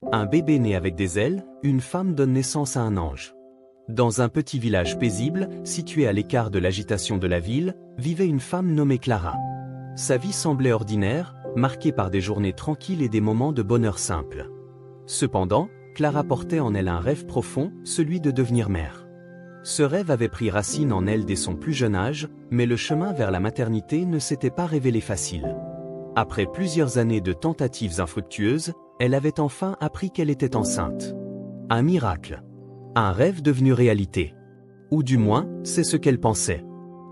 Un bébé né avec des ailes, une femme donne naissance à un ange. Dans un petit village paisible, situé à l'écart de l'agitation de la ville, vivait une femme nommée Clara. Sa vie semblait ordinaire, marquée par des journées tranquilles et des moments de bonheur simple. Cependant, Clara portait en elle un rêve profond, celui de devenir mère. Ce rêve avait pris racine en elle dès son plus jeune âge, mais le chemin vers la maternité ne s'était pas révélé facile. Après plusieurs années de tentatives infructueuses, elle avait enfin appris qu'elle était enceinte. Un miracle. Un rêve devenu réalité. Ou du moins, c'est ce qu'elle pensait.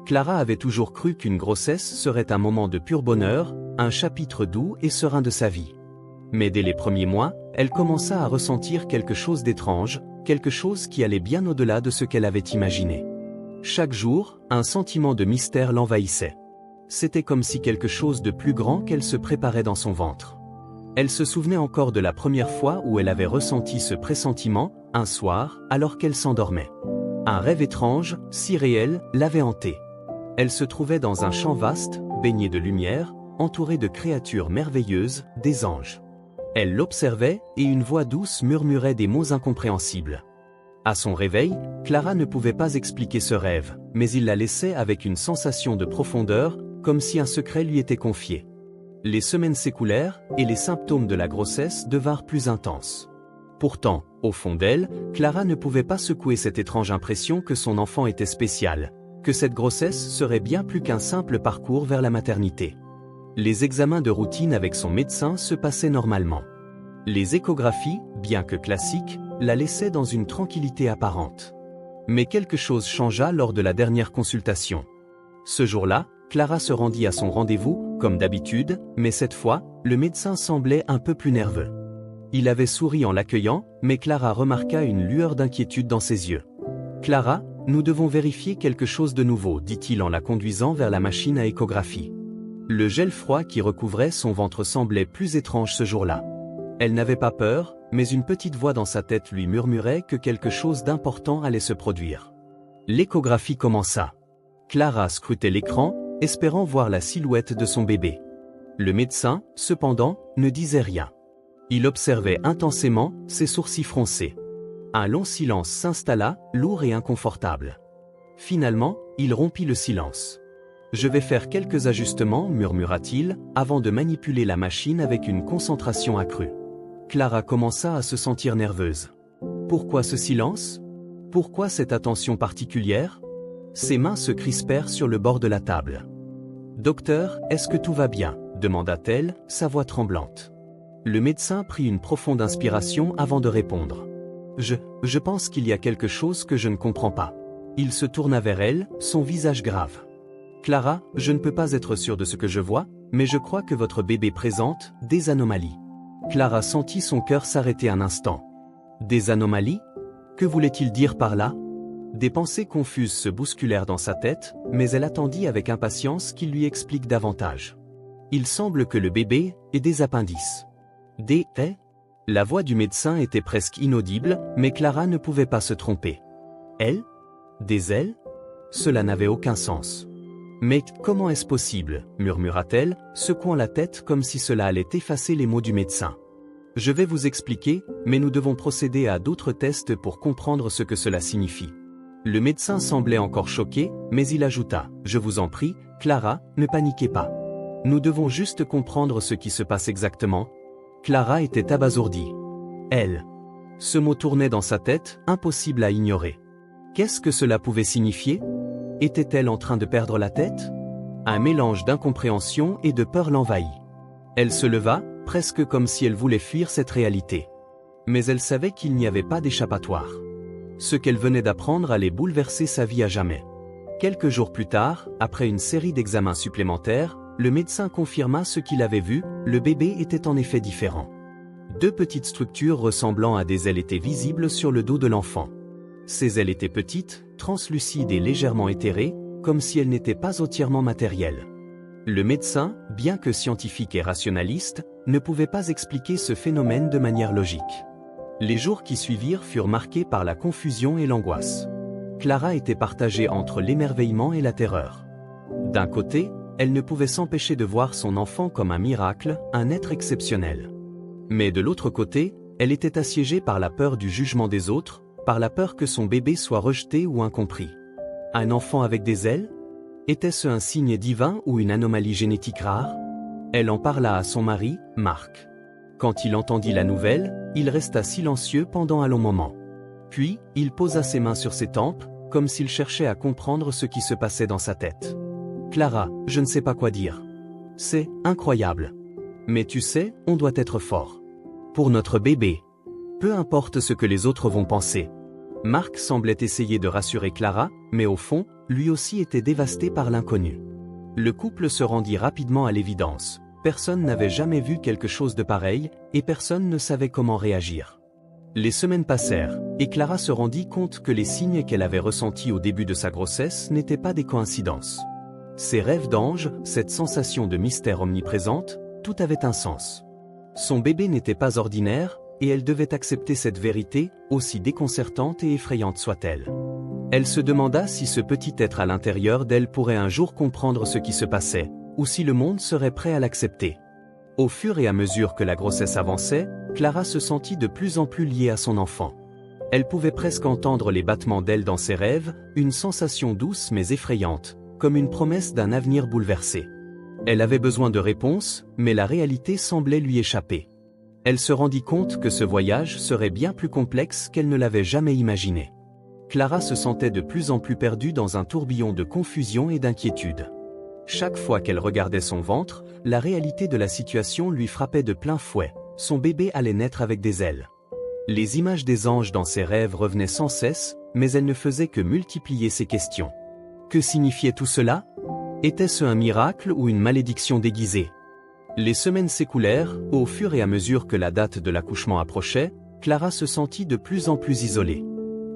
Clara avait toujours cru qu'une grossesse serait un moment de pur bonheur, un chapitre doux et serein de sa vie. Mais dès les premiers mois, elle commença à ressentir quelque chose d'étrange, quelque chose qui allait bien au-delà de ce qu'elle avait imaginé. Chaque jour, un sentiment de mystère l'envahissait. C'était comme si quelque chose de plus grand qu'elle se préparait dans son ventre. Elle se souvenait encore de la première fois où elle avait ressenti ce pressentiment, un soir, alors qu'elle s'endormait. Un rêve étrange, si réel, l'avait hantée. Elle se trouvait dans un champ vaste, baigné de lumière, entouré de créatures merveilleuses, des anges. Elle l'observait, et une voix douce murmurait des mots incompréhensibles. À son réveil, Clara ne pouvait pas expliquer ce rêve, mais il la laissait avec une sensation de profondeur, comme si un secret lui était confié. Les semaines s'écoulèrent, et les symptômes de la grossesse devinrent plus intenses. Pourtant, au fond d'elle, Clara ne pouvait pas secouer cette étrange impression que son enfant était spécial, que cette grossesse serait bien plus qu'un simple parcours vers la maternité. Les examens de routine avec son médecin se passaient normalement. Les échographies, bien que classiques, la laissaient dans une tranquillité apparente. Mais quelque chose changea lors de la dernière consultation. Ce jour-là, Clara se rendit à son rendez-vous, comme d'habitude, mais cette fois, le médecin semblait un peu plus nerveux. Il avait souri en l'accueillant, mais Clara remarqua une lueur d'inquiétude dans ses yeux. « Clara, nous devons vérifier quelque chose de nouveau, dit-il en la conduisant vers la machine à échographie. Le gel froid qui recouvrait son ventre semblait plus étrange ce jour-là. Elle n'avait pas peur, mais une petite voix dans sa tête lui murmurait que quelque chose d'important allait se produire. L'échographie commença. Clara scrutait l'écran, espérant voir la silhouette de son bébé. Le médecin, cependant, ne disait rien. Il observait intensément, ses sourcils froncés. Un long silence s'installa, lourd et inconfortable. Finalement, il rompit le silence. « Je vais faire quelques ajustements, murmura-t-il, avant de manipuler la machine avec une concentration accrue. » Clara commença à se sentir nerveuse. Pourquoi ce silence? Pourquoi cette attention particulière? Ses mains se crispèrent sur le bord de la table. « Docteur, est-ce que tout va bien ?» demanda-t-elle, sa voix tremblante. Le médecin prit une profonde inspiration avant de répondre. « Je pense qu'il y a quelque chose que je ne comprends pas. » Il se tourna vers elle, son visage grave. « Clara, je ne peux pas être sûr de ce que je vois, mais je crois que votre bébé présente des anomalies. » Clara sentit son cœur s'arrêter un instant. « Des anomalies? Que voulait-il dire par là ?» Des pensées confuses se bousculèrent dans sa tête, mais elle attendit avec impatience qu'il lui explique davantage. « Il semble que le bébé ait des appendices. » Des ailes? La voix du médecin était presque inaudible, mais Clara ne pouvait pas se tromper. « Elle? Des ailes? Cela n'avait aucun sens. »« Mais comment est-ce possible ?» murmura-t-elle, secouant la tête comme si cela allait effacer les mots du médecin. « Je vais vous expliquer, mais nous devons procéder à d'autres tests pour comprendre ce que cela signifie. » Le médecin semblait encore choqué, mais il ajouta « Je vous en prie, Clara, ne paniquez pas. Nous devons juste comprendre ce qui se passe exactement. » Clara était abasourdie. « Elle !» Ce mot tournait dans sa tête, impossible à ignorer. Qu'est-ce que cela pouvait signifier? Était-elle en train de perdre la tête? Un mélange d'incompréhension et de peur l'envahit. Elle se leva, presque comme si elle voulait fuir cette réalité. Mais elle savait qu'il n'y avait pas d'échappatoire. Ce qu'elle venait d'apprendre allait bouleverser sa vie à jamais. Quelques jours plus tard, après une série d'examens supplémentaires, le médecin confirma ce qu'il avait vu, le bébé était en effet différent. Deux petites structures ressemblant à des ailes étaient visibles sur le dos de l'enfant. Ces ailes étaient petites, translucides et légèrement éthérées, comme si elles n'étaient pas entièrement matérielles. Le médecin, bien que scientifique et rationaliste, ne pouvait pas expliquer ce phénomène de manière logique. Les jours qui suivirent furent marqués par la confusion et l'angoisse. Clara était partagée entre l'émerveillement et la terreur. D'un côté, elle ne pouvait s'empêcher de voir son enfant comme un miracle, un être exceptionnel. Mais de l'autre côté, elle était assiégée par la peur du jugement des autres, par la peur que son bébé soit rejeté ou incompris. Un enfant avec des ailes? Était-ce un signe divin ou une anomalie génétique rare? Elle en parla à son mari, Marc. Quand il entendit la nouvelle, il resta silencieux pendant un long moment. Puis, il posa ses mains sur ses tempes, comme s'il cherchait à comprendre ce qui se passait dans sa tête. « Clara, je ne sais pas quoi dire. C'est incroyable. Mais tu sais, on doit être fort. Pour notre bébé. Peu importe ce que les autres vont penser. » Marc semblait essayer de rassurer Clara, mais au fond, lui aussi était dévasté par l'inconnu. Le couple se rendit rapidement à l'évidence. Personne n'avait jamais vu quelque chose de pareil, et personne ne savait comment réagir. Les semaines passèrent, et Clara se rendit compte que les signes qu'elle avait ressentis au début de sa grossesse n'étaient pas des coïncidences. Ses rêves d'ange, cette sensation de mystère omniprésente, tout avait un sens. Son bébé n'était pas ordinaire, et elle devait accepter cette vérité, aussi déconcertante et effrayante soit-elle. Elle se demanda si ce petit être à l'intérieur d'elle pourrait un jour comprendre ce qui se passait, ou si le monde serait prêt à l'accepter. Au fur et à mesure que la grossesse avançait, Clara se sentit de plus en plus liée à son enfant. Elle pouvait presque entendre les battements d'ailes dans ses rêves, une sensation douce mais effrayante, comme une promesse d'un avenir bouleversé. Elle avait besoin de réponses, mais la réalité semblait lui échapper. Elle se rendit compte que ce voyage serait bien plus complexe qu'elle ne l'avait jamais imaginé. Clara se sentait de plus en plus perdue dans un tourbillon de confusion et d'inquiétude. Chaque fois qu'elle regardait son ventre, la réalité de la situation lui frappait de plein fouet. Son bébé allait naître avec des ailes. Les images des anges dans ses rêves revenaient sans cesse, mais elle ne faisait que multiplier ses questions. Que signifiait tout cela? Était-ce un miracle ou une malédiction déguisée? Les semaines s'écoulèrent, au fur et à mesure que la date de l'accouchement approchait, Clara se sentit de plus en plus isolée.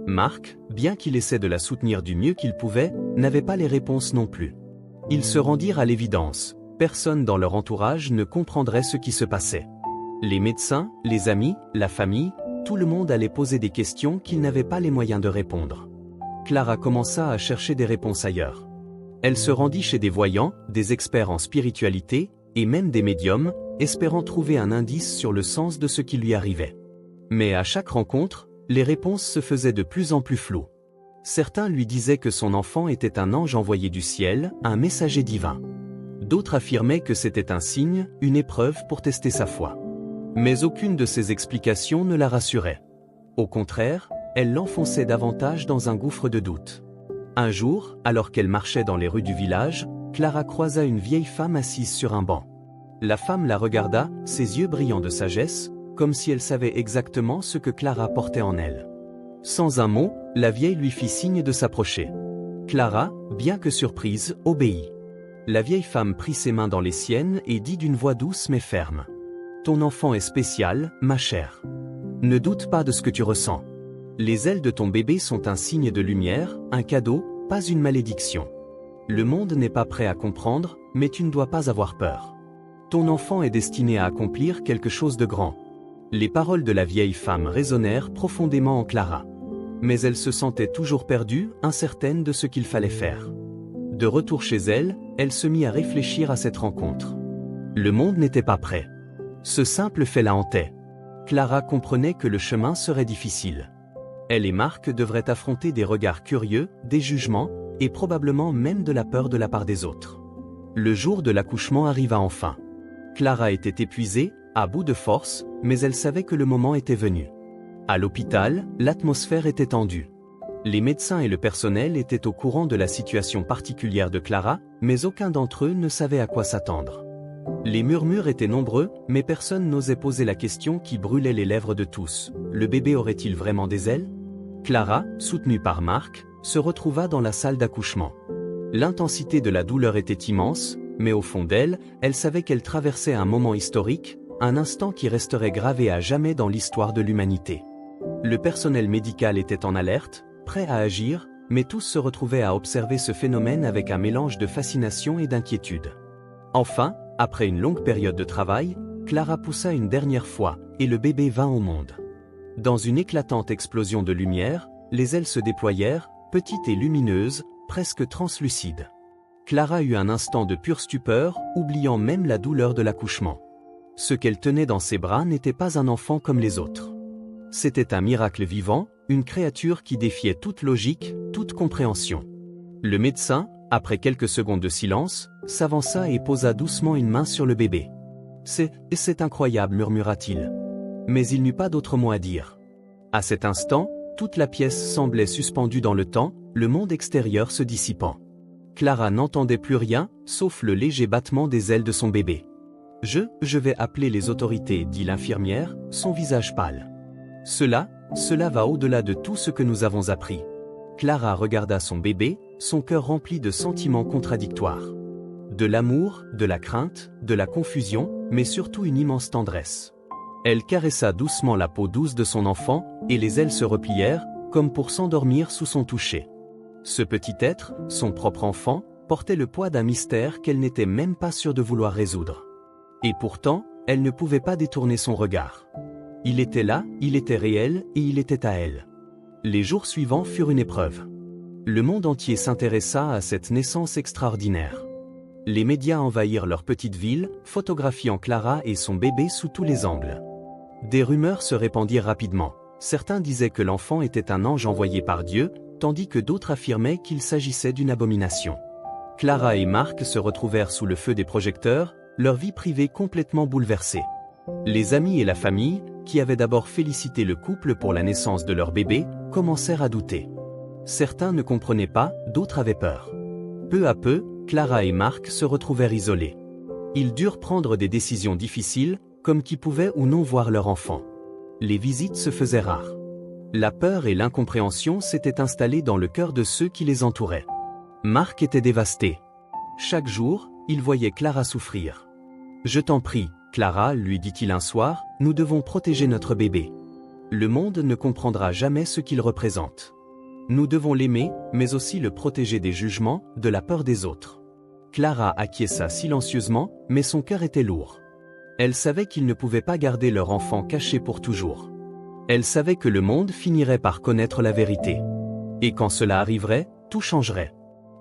Marc, bien qu'il essaie de la soutenir du mieux qu'il pouvait, n'avait pas les réponses non plus. Ils se rendirent à l'évidence, personne dans leur entourage ne comprendrait ce qui se passait. Les médecins, les amis, la famille, tout le monde allait poser des questions qu'ils n'avaient pas les moyens de répondre. Clara commença à chercher des réponses ailleurs. Elle se rendit chez des voyants, des experts en spiritualité, et même des médiums, espérant trouver un indice sur le sens de ce qui lui arrivait. Mais à chaque rencontre, les réponses se faisaient de plus en plus floues. Certains lui disaient que son enfant était un ange envoyé du ciel, un messager divin. D'autres affirmaient que c'était un signe, une épreuve pour tester sa foi. Mais aucune de ces explications ne la rassurait. Au contraire, elle l'enfonçait davantage dans un gouffre de doute. Un jour, alors qu'elle marchait dans les rues du village, Clara croisa une vieille femme assise sur un banc. La femme la regarda, ses yeux brillants de sagesse, comme si elle savait exactement ce que Clara portait en elle. Sans un mot, la vieille lui fit signe de s'approcher. Clara, bien que surprise, obéit. La vieille femme prit ses mains dans les siennes et dit d'une voix douce mais ferme. « Ton enfant est spécial, ma chère. Ne doute pas de ce que tu ressens. Les ailes de ton bébé sont un signe de lumière, un cadeau, pas une malédiction. Le monde n'est pas prêt à comprendre, mais tu ne dois pas avoir peur. Ton enfant est destiné à accomplir quelque chose de grand. » Les paroles de la vieille femme résonnèrent profondément en Clara. Mais elle se sentait toujours perdue, incertaine de ce qu'il fallait faire. De retour chez elle, elle se mit à réfléchir à cette rencontre. Le monde n'était pas prêt. Ce simple fait la hantait. Clara comprenait que le chemin serait difficile. Elle et Marc devraient affronter des regards curieux, des jugements, et probablement même de la peur de la part des autres. Le jour de l'accouchement arriva enfin. Clara était épuisée, à bout de force, mais elle savait que le moment était venu. À l'hôpital, l'atmosphère était tendue. Les médecins et le personnel étaient au courant de la situation particulière de Clara, mais aucun d'entre eux ne savait à quoi s'attendre. Les murmures étaient nombreux, mais personne n'osait poser la question qui brûlait les lèvres de tous. Le bébé aurait-il vraiment des ailes? Clara, soutenue par Marc, se retrouva dans la salle d'accouchement. L'intensité de la douleur était immense, mais au fond d'elle, elle savait qu'elle traversait un moment historique, un instant qui resterait gravé à jamais dans l'histoire de l'humanité. Le personnel médical était en alerte, prêt à agir, mais tous se retrouvaient à observer ce phénomène avec un mélange de fascination et d'inquiétude. Enfin, après une longue période de travail, Clara poussa une dernière fois, et le bébé vint au monde. Dans une éclatante explosion de lumière, les ailes se déployèrent, petites et lumineuses, presque translucides. Clara eut un instant de pure stupeur, oubliant même la douleur de l'accouchement. Ce qu'elle tenait dans ses bras n'était pas un enfant comme les autres. c'était un miracle vivant, une créature qui défiait toute logique, toute compréhension. Le médecin, après quelques secondes de silence, s'avança et posa doucement une main sur le bébé. « C'est incroyable » murmura-t-il. Mais il n'eut pas d'autre mot à dire. À cet instant, toute la pièce semblait suspendue dans le temps, le monde extérieur se dissipant. Clara n'entendait plus rien, sauf le léger battement des ailes de son bébé. « Je vais appeler les autorités » dit l'infirmière, son visage pâle. « Cela va au-delà de tout ce que nous avons appris. » Clara regarda son bébé, son cœur rempli de sentiments contradictoires. De l'amour, de la crainte, de la confusion, mais surtout une immense tendresse. Elle caressa doucement la peau douce de son enfant, et les ailes se replièrent, comme pour s'endormir sous son toucher. Ce petit être, son propre enfant, portait le poids d'un mystère qu'elle n'était même pas sûre de vouloir résoudre. Et pourtant, elle ne pouvait pas détourner son regard. Il était là, il était réel, et il était à elle. Les jours suivants furent une épreuve. Le monde entier s'intéressa à cette naissance extraordinaire. Les médias envahirent leur petite ville, photographiant Clara et son bébé sous tous les angles. Des rumeurs se répandirent rapidement. Certains disaient que l'enfant était un ange envoyé par Dieu, tandis que d'autres affirmaient qu'il s'agissait d'une abomination. Clara et Marc se retrouvèrent sous le feu des projecteurs, leur vie privée complètement bouleversée. Les amis et la famille, qui avaient d'abord félicité le couple pour la naissance de leur bébé, commencèrent à douter. Certains ne comprenaient pas, d'autres avaient peur. Peu à peu, Clara et Marc se retrouvèrent isolés. Ils durent prendre des décisions difficiles, comme qui pouvaient ou non voir leur enfant. Les visites se faisaient rares. La peur et l'incompréhension s'étaient installées dans le cœur de ceux qui les entouraient. Marc était dévasté. Chaque jour, il voyait Clara souffrir. « Je t'en prie, Clara, lui dit-il un soir, nous devons protéger notre bébé. Le monde ne comprendra jamais ce qu'il représente. Nous devons l'aimer, mais aussi le protéger des jugements, de la peur des autres. » Clara acquiesça silencieusement, mais son cœur était lourd. Elle savait qu'ils ne pouvaient pas garder leur enfant caché pour toujours. Elle savait que le monde finirait par connaître la vérité. Et quand cela arriverait, tout changerait.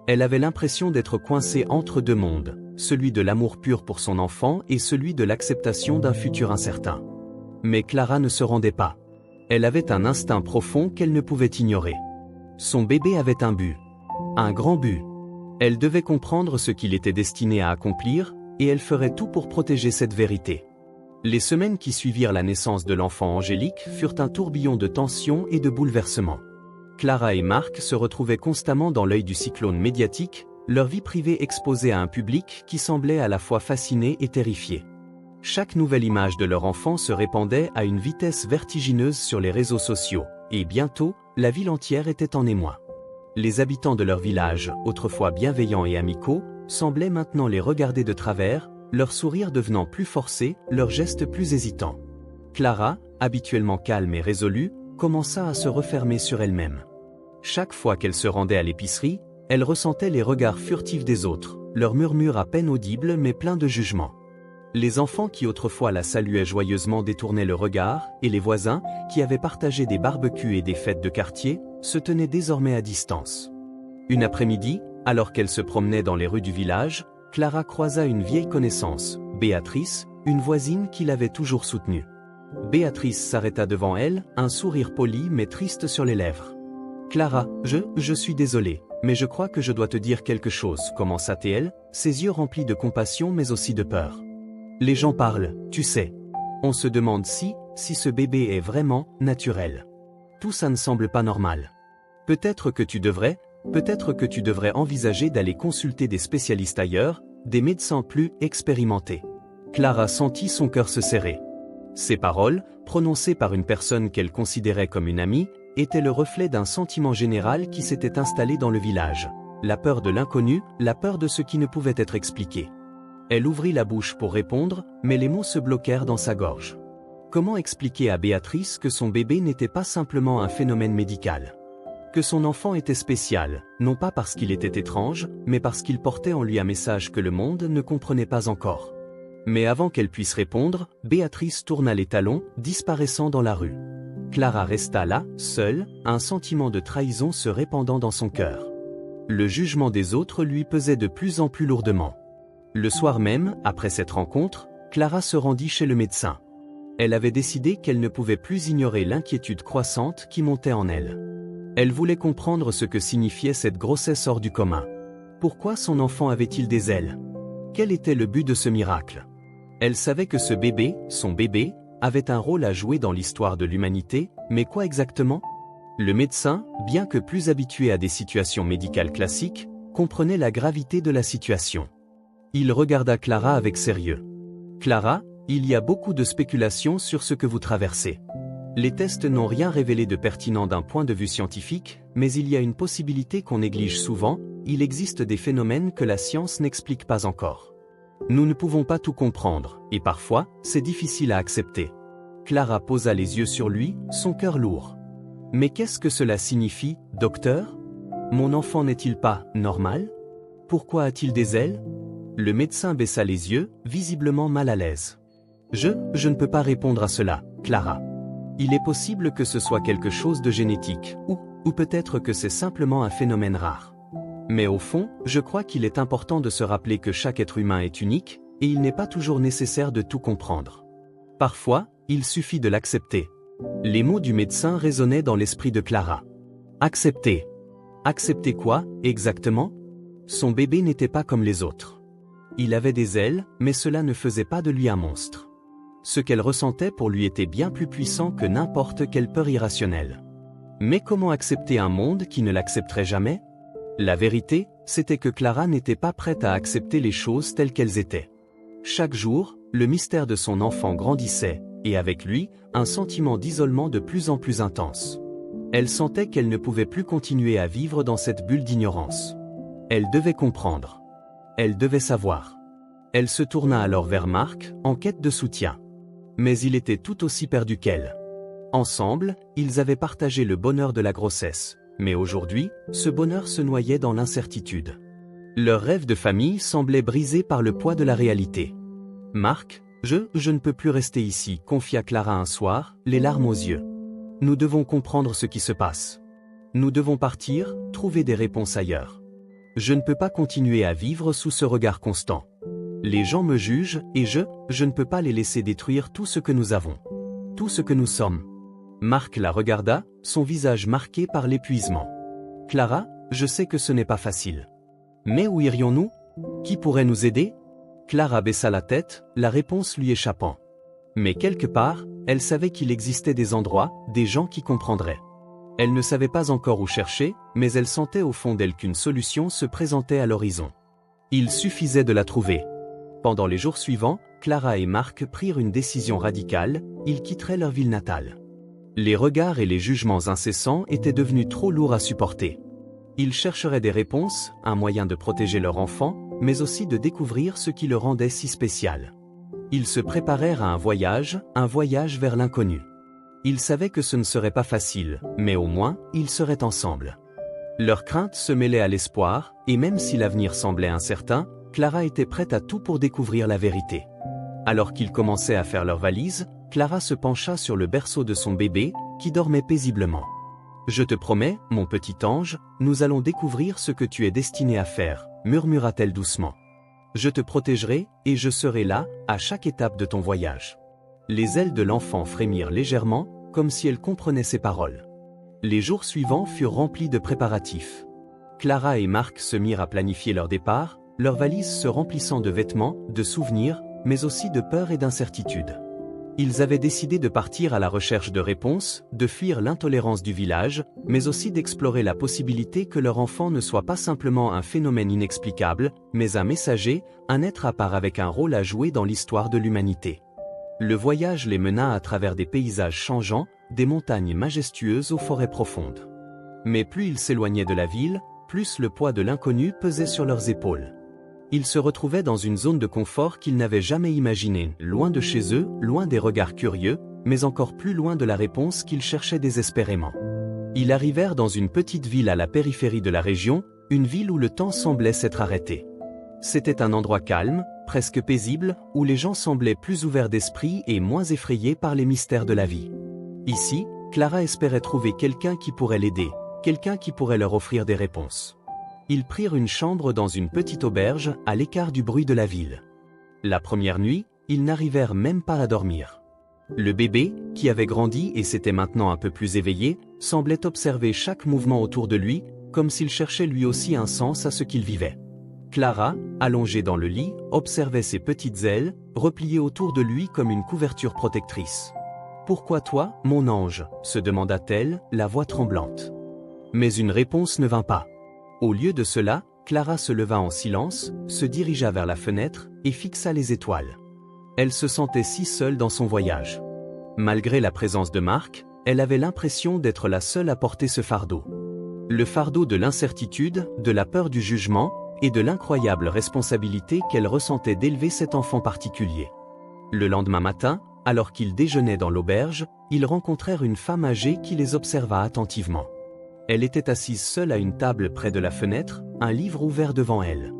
Elle avait l'impression d'être coincée entre deux mondes, celui de l'amour pur pour son enfant et celui de l'acceptation d'un futur incertain. Mais Clara ne se rendait pas. Elle avait un instinct profond qu'elle ne pouvait ignorer. Son bébé avait un but. Un grand but. Elle devait comprendre ce qu'il était destiné à accomplir, et elle ferait tout pour protéger cette vérité. Les semaines qui suivirent la naissance de l'enfant Angélique furent un tourbillon de tensions et de bouleversements. Clara et Marc se retrouvaient constamment dans l'œil du cyclone médiatique, leur vie privée exposée à un public qui semblait à la fois fasciné et terrifié. Chaque nouvelle image de leur enfant se répandait à une vitesse vertigineuse sur les réseaux sociaux, et bientôt, la ville entière était en émoi. Les habitants de leur village, autrefois bienveillants et amicaux, semblaient maintenant les regarder de travers, leur sourire devenant plus forcé, leurs gestes plus hésitants. Clara, habituellement calme et résolue, commença à se refermer sur elle-même. Chaque fois qu'elle se rendait à l'épicerie, elle ressentait les regards furtifs des autres, leurs murmures à peine audibles mais pleins de jugement. Les enfants qui autrefois la saluaient joyeusement détournaient le regard, et les voisins, qui avaient partagé des barbecues et des fêtes de quartier, se tenaient désormais à distance. Une après-midi, alors qu'elle se promenait dans les rues du village, Clara croisa une vieille connaissance, Béatrice, une voisine qui l'avait toujours soutenue. Béatrice s'arrêta devant elle, un sourire poli mais triste sur les lèvres. « Clara, je suis désolée, mais je crois que je dois te dire quelque chose » commença-t-elle, ses yeux remplis de compassion mais aussi de peur. « Les gens parlent, tu sais. On se demande si ce bébé est vraiment naturel. Tout ça ne semble pas normal. Peut-être que tu devrais envisager d'aller consulter des spécialistes ailleurs, des médecins plus expérimentés. » Clara sentit son cœur se serrer. Ces paroles, prononcées par une personne qu'elle considérait comme une amie, étaient le reflet d'un sentiment général qui s'était installé dans le village. La peur de l'inconnu, la peur de ce qui ne pouvait être expliqué. Elle ouvrit la bouche pour répondre, mais les mots se bloquèrent dans sa gorge. Comment expliquer à Béatrice que son bébé n'était pas simplement un phénomène médical? Que son enfant était spécial, non pas parce qu'il était étrange, mais parce qu'il portait en lui un message que le monde ne comprenait pas encore. Mais avant qu'elle puisse répondre, Béatrice tourna les talons, disparaissant dans la rue. Clara resta là, seule, un sentiment de trahison se répandant dans son cœur. Le jugement des autres lui pesait de plus en plus lourdement. Le soir même, après cette rencontre, Clara se rendit chez le médecin. Elle avait décidé qu'elle ne pouvait plus ignorer l'inquiétude croissante qui montait en elle. Elle voulait comprendre ce que signifiait cette grossesse hors du commun. Pourquoi son enfant avait-il des ailes? Quel était le but de ce miracle? Elle savait que ce bébé, son bébé, avait un rôle à jouer dans l'histoire de l'humanité, mais quoi exactement? Le médecin, bien que plus habitué à des situations médicales classiques, comprenait la gravité de la situation. Il regarda Clara avec sérieux. Clara, il y a beaucoup de spéculations sur ce que vous traversez. Les tests n'ont rien révélé de pertinent d'un point de vue scientifique, mais il y a une possibilité qu'on néglige souvent, il existe des phénomènes que la science n'explique pas encore. Nous ne pouvons pas tout comprendre, et parfois, c'est difficile à accepter. Clara posa les yeux sur lui, son cœur lourd. Mais qu'est-ce que cela signifie, docteur? Mon enfant n'est-il pas normal? Pourquoi a-t-il des ailes? Le médecin baissa les yeux, visiblement mal à l'aise. Je ne peux pas répondre à cela, Clara. Il est possible que ce soit quelque chose de génétique, ou peut-être que c'est simplement un phénomène rare. Mais au fond, je crois qu'il est important de se rappeler que chaque être humain est unique, et il n'est pas toujours nécessaire de tout comprendre. Parfois, il suffit de l'accepter. Les mots du médecin résonnaient dans l'esprit de Clara. Accepter. Accepter quoi, exactement? Son bébé n'était pas comme les autres. Il avait des ailes, mais cela ne faisait pas de lui un monstre. Ce qu'elle ressentait pour lui était bien plus puissant que n'importe quelle peur irrationnelle. Mais comment accepter un monde qui ne l'accepterait jamais? La vérité, c'était que Clara n'était pas prête à accepter les choses telles qu'elles étaient. Chaque jour, le mystère de son enfant grandissait, et avec lui, un sentiment d'isolement de plus en plus intense. Elle sentait qu'elle ne pouvait plus continuer à vivre dans cette bulle d'ignorance. Elle devait comprendre. Elle devait savoir. Elle se tourna alors vers Marc, en quête de soutien. Mais il était tout aussi perdu qu'elle. Ensemble, ils avaient partagé le bonheur de la grossesse, mais aujourd'hui, ce bonheur se noyait dans l'incertitude. Leur rêve de famille semblait brisé par le poids de la réalité. Marc, je ne peux plus rester ici, confia Clara un soir, les larmes aux yeux. Nous devons comprendre ce qui se passe. Nous devons partir, trouver des réponses ailleurs. Je ne peux pas continuer à vivre sous ce regard constant. Les gens me jugent, et je ne peux pas les laisser détruire tout ce que nous avons. Tout ce que nous sommes. Marc la regarda, son visage marqué par l'épuisement. Clara, je sais que ce n'est pas facile. Mais où irions-nous? Qui pourrait nous aider? Clara baissa la tête, la réponse lui échappant. Mais quelque part, elle savait qu'il existait des endroits, des gens qui comprendraient. Elle ne savait pas encore où chercher, mais elle sentait au fond d'elle qu'une solution se présentait à l'horizon. Il suffisait de la trouver. Pendant les jours suivants, Clara et Marc prirent une décision radicale, ils quitteraient leur ville natale. Les regards et les jugements incessants étaient devenus trop lourds à supporter. Ils chercheraient des réponses, un moyen de protéger leur enfant, mais aussi de découvrir ce qui le rendait si spécial. Ils se préparèrent à un voyage vers l'inconnu. Ils savaient que ce ne serait pas facile, mais au moins, ils seraient ensemble. Leurs craintes se mêlaient à l'espoir, et même si l'avenir semblait incertain, Clara était prête à tout pour découvrir la vérité. Alors qu'ils commençaient à faire leurs valises, Clara se pencha sur le berceau de son bébé, qui dormait paisiblement. « Je te promets, mon petit ange, nous allons découvrir ce que tu es destiné à faire, » murmura-t-elle doucement. « Je te protégerai, et je serai là, à chaque étape de ton voyage. » Les ailes de l'enfant frémirent légèrement, comme si elle comprenait ses paroles. Les jours suivants furent remplis de préparatifs. Clara et Marc se mirent à planifier leur départ, leurs valises se remplissant de vêtements, de souvenirs, mais aussi de peur et d'incertitude. Ils avaient décidé de partir à la recherche de réponses, de fuir l'intolérance du village, mais aussi d'explorer la possibilité que leur enfant ne soit pas simplement un phénomène inexplicable, mais un messager, un être à part avec un rôle à jouer dans l'histoire de l'humanité. Le voyage les mena à travers des paysages changeants, des montagnes majestueuses aux forêts profondes. Mais plus ils s'éloignaient de la ville, plus le poids de l'inconnu pesait sur leurs épaules. Ils se retrouvaient dans une zone de confort qu'ils n'avaient jamais imaginée, loin de chez eux, loin des regards curieux, mais encore plus loin de la réponse qu'ils cherchaient désespérément. Ils arrivèrent dans une petite ville à la périphérie de la région, une ville où le temps semblait s'être arrêté. C'était un endroit calme, presque paisible, où les gens semblaient plus ouverts d'esprit et moins effrayés par les mystères de la vie. Ici, Clara espérait trouver quelqu'un qui pourrait l'aider, quelqu'un qui pourrait leur offrir des réponses. Ils prirent une chambre dans une petite auberge, à l'écart du bruit de la ville. La première nuit, ils n'arrivèrent même pas à dormir. Le bébé, qui avait grandi et s'était maintenant un peu plus éveillé, semblait observer chaque mouvement autour de lui, comme s'il cherchait lui aussi un sens à ce qu'il vivait. Clara, allongée dans le lit, observait ses petites ailes, repliées autour de lui comme une couverture protectrice. « Pourquoi toi, mon ange ?» se demanda-t-elle, la voix tremblante. Mais une réponse ne vint pas. Au lieu de cela, Clara se leva en silence, se dirigea vers la fenêtre et fixa les étoiles. Elle se sentait si seule dans son voyage. Malgré la présence de Marc, elle avait l'impression d'être la seule à porter ce fardeau. Le fardeau de l'incertitude, de la peur du jugement et de l'incroyable responsabilité qu'elle ressentait d'élever cet enfant particulier. Le lendemain matin, alors qu'ils déjeunaient dans l'auberge, ils rencontrèrent une femme âgée qui les observa attentivement. Elle était assise seule à une table près de la fenêtre, un livre ouvert devant elle.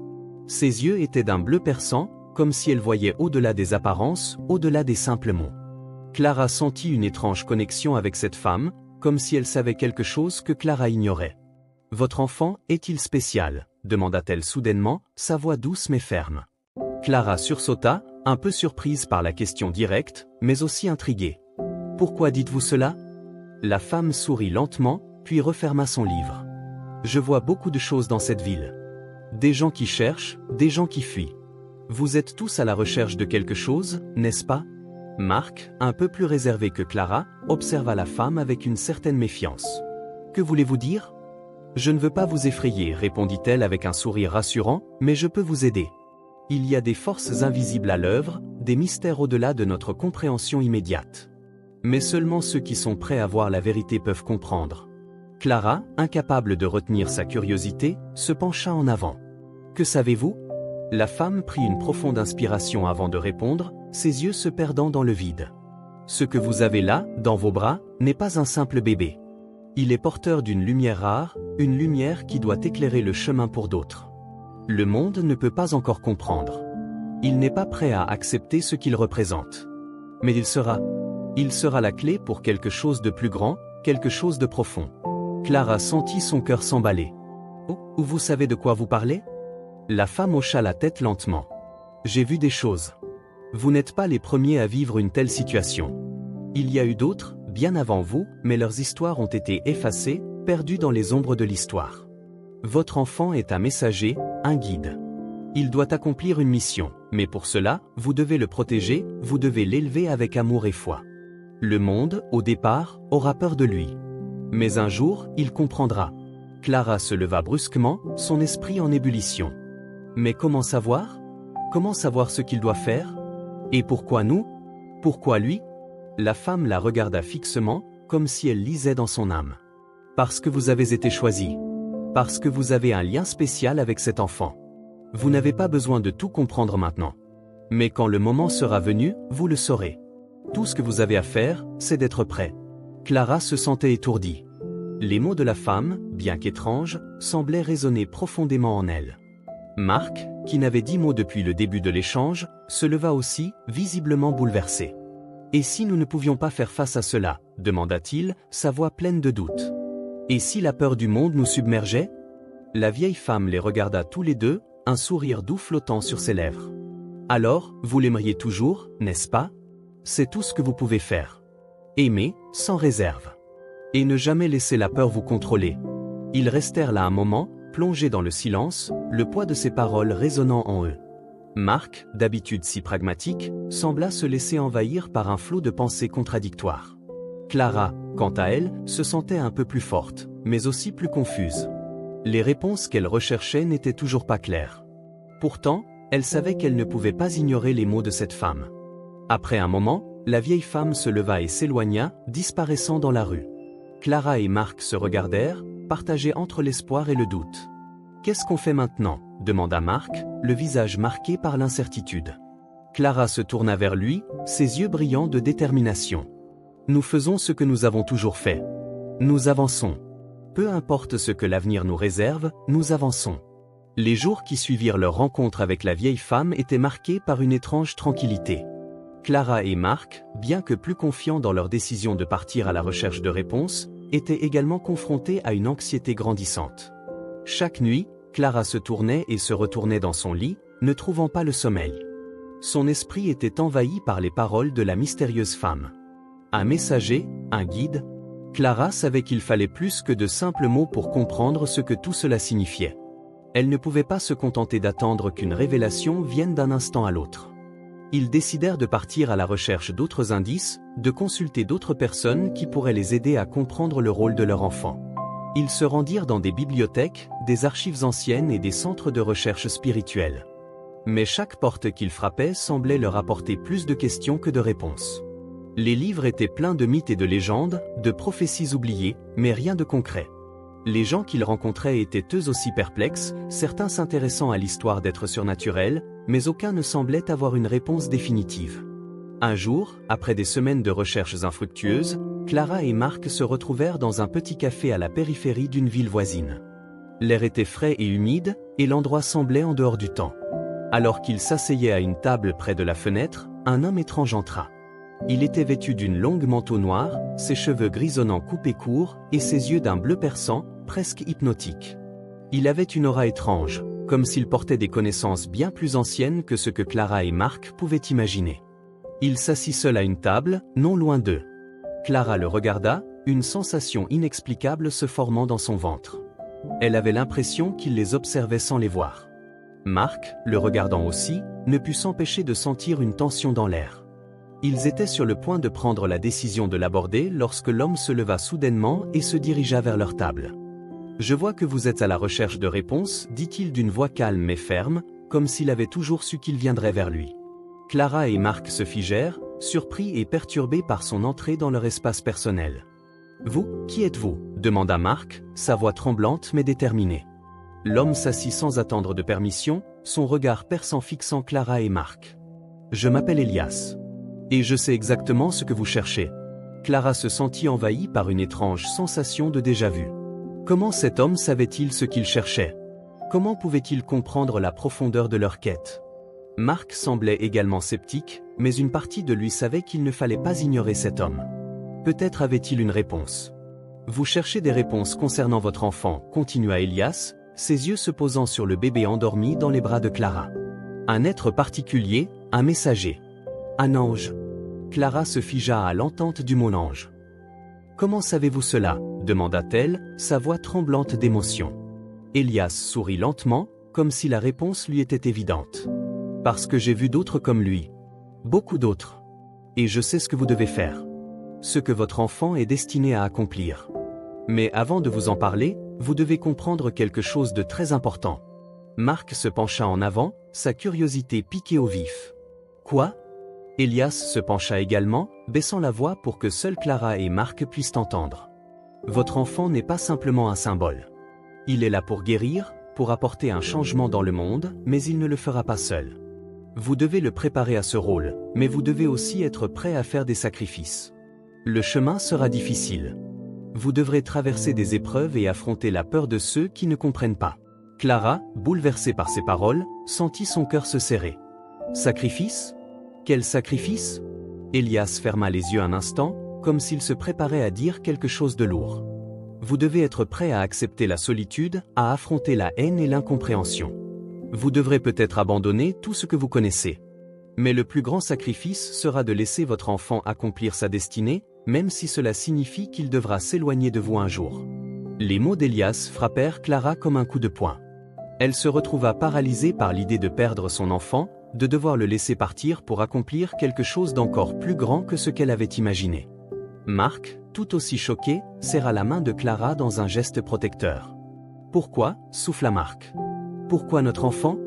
Ses yeux étaient d'un bleu perçant, comme si elle voyait au-delà des apparences, au-delà des simples mots. Clara sentit une étrange connexion avec cette femme, comme si elle savait quelque chose que Clara ignorait. « Votre enfant est-il spécial ?» demanda-t-elle soudainement, sa voix douce mais ferme. Clara sursauta, un peu surprise par la question directe, mais aussi intriguée. « Pourquoi dites-vous cela ?» La femme sourit lentement, puis referma son livre. « Je vois beaucoup de choses dans cette ville. Des gens qui cherchent, des gens qui fuient. Vous êtes tous à la recherche de quelque chose, n'est-ce pas ?» Marc, un peu plus réservé que Clara, observa la femme avec une certaine méfiance. « Que voulez-vous dire ?»« Je ne veux pas vous effrayer, répondit-elle avec un sourire rassurant, mais je peux vous aider. Il y a des forces invisibles à l'œuvre, des mystères au-delà de notre compréhension immédiate. Mais seulement ceux qui sont prêts à voir la vérité peuvent comprendre. » Clara, incapable de retenir sa curiosité, se pencha en avant. « Que savez-vous » La femme prit une profonde inspiration avant de répondre, ses yeux se perdant dans le vide. « Ce que vous avez là, dans vos bras, n'est pas un simple bébé. Il est porteur d'une lumière rare, une lumière qui doit éclairer le chemin pour d'autres. Le monde ne peut pas encore comprendre. Il n'est pas prêt à accepter ce qu'il représente. Mais il sera la clé pour quelque chose de plus grand, quelque chose de profond. » Clara sentit son cœur s'emballer. « Oh, vous savez de quoi vous parlez ?» La femme hocha la tête lentement. « J'ai vu des choses. Vous n'êtes pas les premiers à vivre une telle situation. Il y a eu d'autres, bien avant vous, mais leurs histoires ont été effacées, perdues dans les ombres de l'histoire. Votre enfant est un messager, un guide. Il doit accomplir une mission, mais pour cela, vous devez le protéger, vous devez l'élever avec amour et foi. Le monde, au départ, aura peur de lui. Mais un jour, il comprendra. » Clara se leva brusquement, son esprit en ébullition. « Mais comment savoir ? Comment savoir ce qu'il doit faire ? Et pourquoi nous ? Pourquoi lui ?» La femme la regarda fixement, comme si elle lisait dans son âme. « Parce que vous avez été choisi. Parce que vous avez un lien spécial avec cet enfant. Vous n'avez pas besoin de tout comprendre maintenant. Mais quand le moment sera venu, vous le saurez. Tout ce que vous avez à faire, c'est d'être prêt. » Clara se sentait étourdie. Les mots de la femme, bien qu'étranges, semblaient résonner profondément en elle. Marc, qui n'avait dit mot depuis le début de l'échange, se leva aussi, visiblement bouleversé. « Et si nous ne pouvions pas faire face à cela ?» demanda-t-il, sa voix pleine de doute. « Et si la peur du monde nous submergeait ?» La vieille femme les regarda tous les deux, un sourire doux flottant sur ses lèvres. « Alors, vous l'aimeriez toujours, n'est-ce pas ? C'est tout ce que vous pouvez faire. Aimer, sans réserve. Et ne jamais laisser la peur vous contrôler. » Ils restèrent là un moment, plongés dans le silence, le poids de ses paroles résonnant en eux. Marc, d'habitude si pragmatique, sembla se laisser envahir par un flot de pensées contradictoires. Clara, quant à elle, se sentait un peu plus forte, mais aussi plus confuse. Les réponses qu'elle recherchait n'étaient toujours pas claires. Pourtant, elle savait qu'elle ne pouvait pas ignorer les mots de cette femme. Après un moment, la vieille femme se leva et s'éloigna, disparaissant dans la rue. Clara et Marc se regardèrent, partagés entre l'espoir et le doute. « Qu'est-ce qu'on fait maintenant ?» demanda Marc, le visage marqué par l'incertitude. Clara se tourna vers lui, ses yeux brillants de détermination. « Nous faisons ce que nous avons toujours fait. Nous avançons. Peu importe ce que l'avenir nous réserve, nous avançons. » Les jours qui suivirent leur rencontre avec la vieille femme étaient marqués par une étrange tranquillité. Clara et Marc, bien que plus confiants dans leur décision de partir à la recherche de réponses, étaient également confrontés à une anxiété grandissante. Chaque nuit, Clara se tournait et se retournait dans son lit, ne trouvant pas le sommeil. Son esprit était envahi par les paroles de la mystérieuse femme. Un messager, un guide? Clara savait qu'il fallait plus que de simples mots pour comprendre ce que tout cela signifiait. Elle ne pouvait pas se contenter d'attendre qu'une révélation vienne d'un instant à l'autre. Ils décidèrent de partir à la recherche d'autres indices, de consulter d'autres personnes qui pourraient les aider à comprendre le rôle de leur enfant. Ils se rendirent dans des bibliothèques, des archives anciennes et des centres de recherche spirituelle. Mais chaque porte qu'ils frappaient semblait leur apporter plus de questions que de réponses. Les livres étaient pleins de mythes et de légendes, de prophéties oubliées, mais rien de concret. Les gens qu'ils rencontraient étaient eux aussi perplexes, certains s'intéressant à l'histoire d'êtres surnaturels, mais aucun ne semblait avoir une réponse définitive. Un jour, après des semaines de recherches infructueuses, Clara et Marc se retrouvèrent dans un petit café à la périphérie d'une ville voisine. L'air était frais et humide, et l'endroit semblait en dehors du temps. Alors qu'ils s'asseyaient à une table près de la fenêtre, un homme étrange entra. Il était vêtu d'une longue manteau noire, ses cheveux grisonnants coupés courts, et ses yeux d'un bleu perçant, presque hypnotique. Il avait une aura étrange, comme s'il portait des connaissances bien plus anciennes que ce que Clara et Marc pouvaient imaginer. Il s'assit seul à une table, non loin d'eux. Clara le regarda, une sensation inexplicable se formant dans son ventre. Elle avait l'impression qu'il les observait sans les voir. Marc, le regardant aussi, ne put s'empêcher de sentir une tension dans l'air. Ils étaient sur le point de prendre la décision de l'aborder lorsque l'homme se leva soudainement et se dirigea vers leur table. « Je vois que vous êtes à la recherche de réponses, dit-il d'une voix calme mais ferme, comme s'il avait toujours su qu'il viendrait vers lui. Clara et Marc se figèrent, surpris et perturbés par son entrée dans leur espace personnel. « Vous, qui êtes-vous » demanda Marc, sa voix tremblante mais déterminée. L'homme s'assit sans attendre de permission, son regard perçant fixant Clara et Marc. « Je m'appelle Elias. Et je sais exactement ce que vous cherchez. » Clara se sentit envahie par une étrange sensation de déjà-vu. Comment cet homme savait-il ce qu'il cherchait? Comment pouvait-il comprendre la profondeur de leur quête? Marc semblait également sceptique, mais une partie de lui savait qu'il ne fallait pas ignorer cet homme. Peut-être avait-il une réponse. « Vous cherchez des réponses concernant votre enfant, » continua Elias, ses yeux se posant sur le bébé endormi dans les bras de Clara. Un être particulier, un messager. Un ange. Clara se figea à l'entente du mot ange. « Comment savez-vous cela » demanda-t-elle, sa voix tremblante d'émotion. Elias sourit lentement, comme si la réponse lui était évidente. « Parce que j'ai vu d'autres comme lui. Beaucoup d'autres. Et je sais ce que vous devez faire. Ce que votre enfant est destiné à accomplir. Mais avant de vous en parler, vous devez comprendre quelque chose de très important. » Marc se pencha en avant, sa curiosité piquée au vif. « Quoi ?» Elias se pencha également, baissant la voix pour que seuls Clara et Marc puissent entendre. « Votre enfant n'est pas simplement un symbole. Il est là pour guérir, pour apporter un changement dans le monde, mais il ne le fera pas seul. Vous devez le préparer à ce rôle, mais vous devez aussi être prêt à faire des sacrifices. Le chemin sera difficile. Vous devrez traverser des épreuves et affronter la peur de ceux qui ne comprennent pas. » Clara, bouleversée par ces paroles, sentit son cœur se serrer. « Sacrifice ? Quel sacrifice ?» Elias ferma les yeux un instant, comme s'il se préparait à dire quelque chose de lourd. « Vous devez être prêt à accepter la solitude, à affronter la haine et l'incompréhension. Vous devrez peut-être abandonner tout ce que vous connaissez. Mais le plus grand sacrifice sera de laisser votre enfant accomplir sa destinée, même si cela signifie qu'il devra s'éloigner de vous un jour. » Les mots d'Elias frappèrent Clara comme un coup de poing. Elle se retrouva paralysée par l'idée de perdre son enfant, de devoir le laisser partir pour accomplir quelque chose d'encore plus grand que ce qu'elle avait imaginé. Marc, tout aussi choqué, serra la main de Clara dans un geste protecteur. « Pourquoi » souffla Marc. « Pourquoi notre enfant »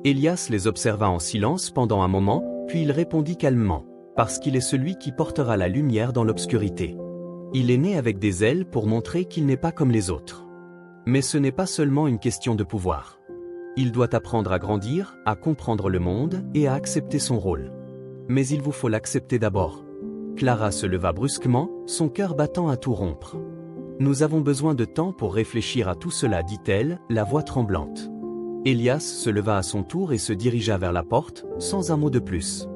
Elias les observa en silence pendant un moment, puis il répondit calmement. « Parce qu'il est celui qui portera la lumière dans l'obscurité. Il est né avec des ailes pour montrer qu'il n'est pas comme les autres. Mais ce n'est pas seulement une question de pouvoir. Il doit apprendre à grandir, à comprendre le monde et à accepter son rôle. Mais il vous faut l'accepter d'abord. » Clara se leva brusquement, son cœur battant à tout rompre. « Nous avons besoin de temps pour réfléchir à tout cela, dit-elle, la voix tremblante. » Elias se leva à son tour et se dirigea vers la porte, sans un mot de plus.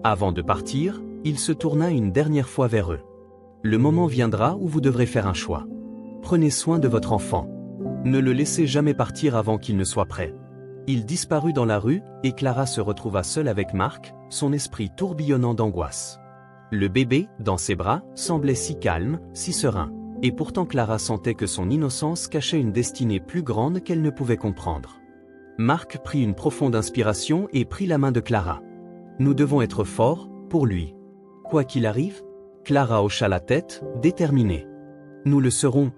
Avant de partir, il se tourna une dernière fois vers eux. « Le moment viendra où vous devrez faire un choix. Prenez soin de votre enfant. Ne le laissez jamais partir avant qu'il ne soit prêt. » Il disparut dans la rue, et Clara se retrouva seule avec Marc, son esprit tourbillonnant d'angoisse. Le bébé, dans ses bras, semblait si calme, si serein. Et pourtant Clara sentait que son innocence cachait une destinée plus grande qu'elle ne pouvait comprendre. Marc prit une profonde inspiration et prit la main de Clara. Nous devons être forts, pour lui. Quoi qu'il arrive, Clara hocha la tête, déterminée. Nous le serons,